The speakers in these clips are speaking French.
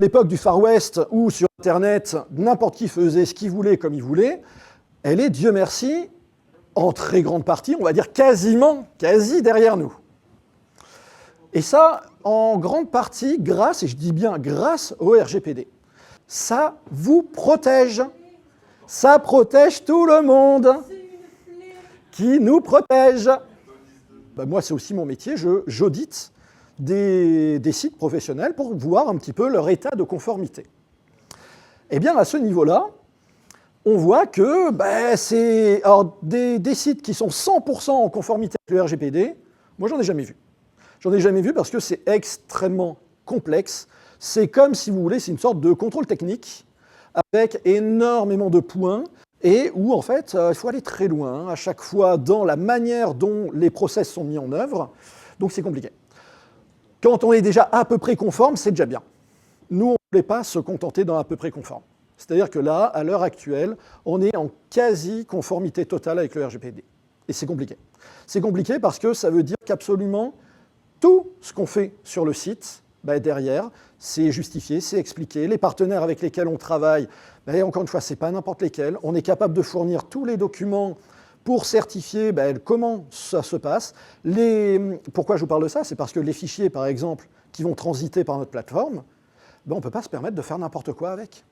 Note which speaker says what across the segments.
Speaker 1: l'époque du Far West où sur Internet, n'importe qui faisait ce qu'il voulait comme il voulait, elle est, Dieu merci, en très grande partie, on va dire quasi derrière nous. Et ça, en grande partie, grâce, et je dis bien grâce au RGPD. Ça vous protège. Ça protège tout le monde qui nous protège. Ben moi, c'est aussi mon métier, j'audite des sites professionnels pour voir un petit peu leur état de conformité. Eh bien, à ce niveau-là, on voit que c'est des sites qui sont 100% en conformité avec le RGPD, moi, j'en ai jamais vu. J'en ai jamais vu parce que c'est extrêmement complexe. C'est comme, si vous voulez, c'est une sorte de contrôle technique avec énormément de points et où, en fait, il faut aller très loin à chaque fois dans la manière dont les process sont mis en œuvre. Donc, c'est compliqué. Quand on est déjà à peu près conforme, c'est déjà bien. Nous, on ne voulait pas se contenter d'un à peu près conforme. C'est-à-dire que là, à l'heure actuelle, on est en quasi-conformité totale avec le RGPD. Et c'est compliqué. C'est compliqué parce que ça veut dire qu'absolument tout ce qu'on fait sur le site, derrière, c'est justifié, c'est expliqué. Les partenaires avec lesquels on travaille, encore une fois, ce n'est pas n'importe lesquels. On est capable de fournir tous les documents pour certifier comment ça se passe. Pourquoi je vous parle de ça? C'est parce que les fichiers, par exemple, qui vont transiter par notre plateforme, on ne peut pas se permettre de faire n'importe quoi avec.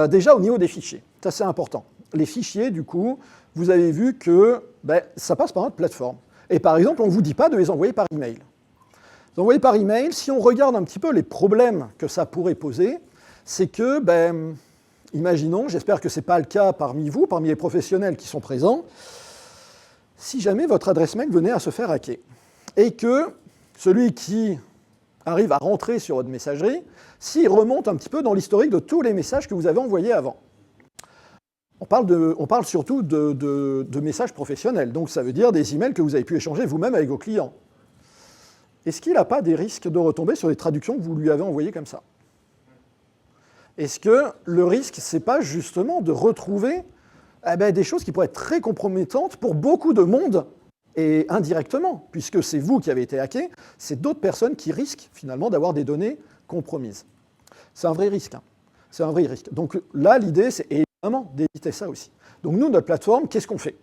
Speaker 1: Déjà, au niveau des fichiers, ça c'est important. Les fichiers, du coup, vous avez vu que ça passe par notre plateforme. Et par exemple, on ne vous dit pas de les envoyer par email. Les envoyer par email, si on regarde un petit peu les problèmes que ça pourrait poser, c'est que, imaginons, j'espère que ce n'est pas le cas parmi vous, parmi les professionnels qui sont présents, si jamais votre adresse mail venait à se faire hacker, et que celui qui arrive à rentrer sur votre messagerie, s'il remonte un petit peu dans l'historique de tous les messages que vous avez envoyés avant. On parle surtout de messages professionnels, donc ça veut dire des emails que vous avez pu échanger vous-même avec vos clients. Est-ce qu'il n'a pas des risques de retomber sur les traductions que vous lui avez envoyées comme ça? Est-ce que le risque, ce n'est pas justement de retrouver des choses qui pourraient être très compromettantes pour beaucoup de monde, et indirectement, puisque c'est vous qui avez été hacké, c'est d'autres personnes qui risquent finalement d'avoir des données compromises. C'est un vrai risque. C'est un vrai risque. Donc là, l'idée, c'est évidemment d'éviter ça aussi. Donc nous, notre plateforme, qu'est-ce qu'on fait?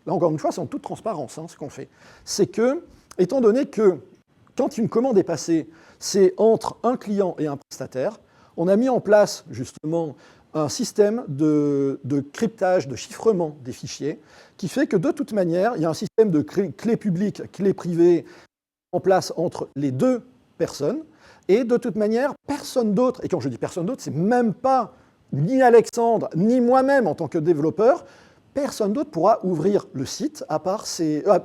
Speaker 1: Là, encore une fois, c'est en toute transparence ce qu'on fait. C'est que, étant donné que quand une commande est passée, c'est entre un client et un prestataire, on a mis en place justement un système de cryptage, de chiffrement des fichiers, qui fait que de toute manière, il y a un système de clés publiques, clés privées en place entre les deux personnes, et de toute manière, personne d'autre, et quand je dis personne d'autre, c'est même pas ni Alexandre, ni moi-même en tant que développeur, personne d'autre pourra ouvrir le site,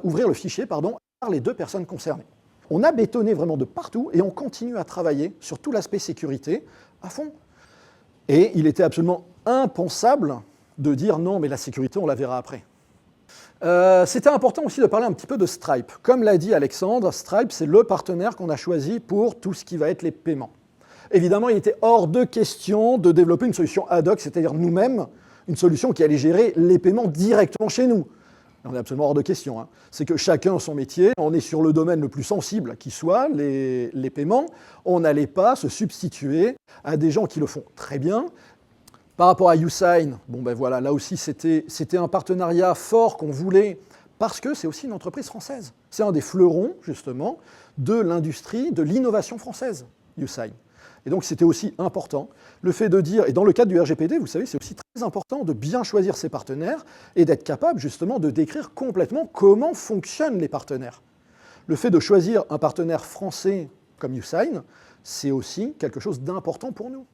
Speaker 1: ouvrir le fichier, à part les deux personnes concernées. On a bétonné vraiment de partout, et on continue à travailler sur tout l'aspect sécurité à fond. Et il était absolument impensable de dire non, mais la sécurité, on la verra après. C'était important aussi de parler un petit peu de Stripe. Comme l'a dit Alexandre, Stripe, c'est le partenaire qu'on a choisi pour tout ce qui va être les paiements. Évidemment, il était hors de question de développer une solution ad hoc, c'est-à-dire nous-mêmes, une solution qui allait gérer les paiements directement chez nous. On est absolument hors de question. C'est que chacun son métier, on est sur le domaine le plus sensible qui soit, les paiements. On n'allait pas se substituer à des gens qui le font très bien. Par rapport à YouSign, voilà, là aussi c'était un partenariat fort qu'on voulait parce que c'est aussi une entreprise française. C'est un des fleurons, justement, de l'industrie, de l'innovation française, YouSign. Et donc c'était aussi important, le fait de dire, et dans le cadre du RGPD, vous savez, c'est aussi très important de bien choisir ses partenaires et d'être capable justement de décrire complètement comment fonctionnent les partenaires. Le fait de choisir un partenaire français comme YouSign, c'est aussi quelque chose d'important pour nous.